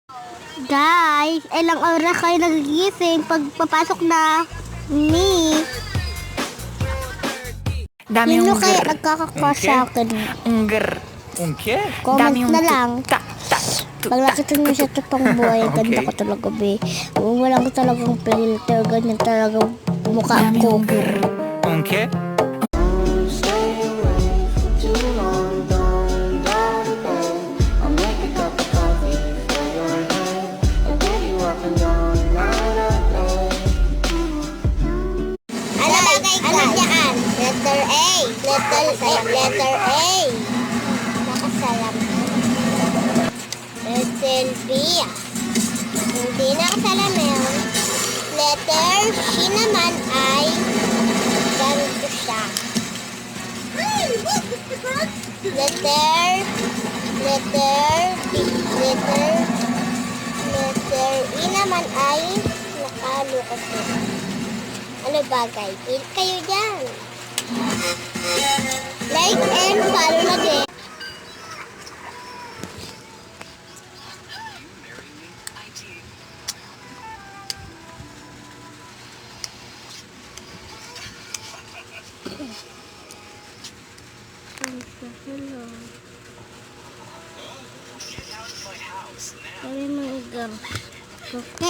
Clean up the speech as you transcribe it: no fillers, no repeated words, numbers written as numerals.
Guys, ilang oras kayo nagigising pag papasok na ni? Dami Sino yung kaya grr. nagkakakrush sa akin? Grr. Un qué? Comment Dami yung na lang. ta, ta, Pag nakita nyo sa totoong buhay, ganda ko talaga, be. Wala ko talagang filter, ganyan talaga mukha Dami ko. yung grr. Un qué? Ano yan? Letter A. Letter A. Nakasalam. Letter B. Hindi nakasalamin. Letter C naman ay ganito siya. Letter B. Letter E naman ay nakalukot ko. Ano bagay? Hit kayo dyan. Like and follow na din. Hello. Sabi mo igam. Okay.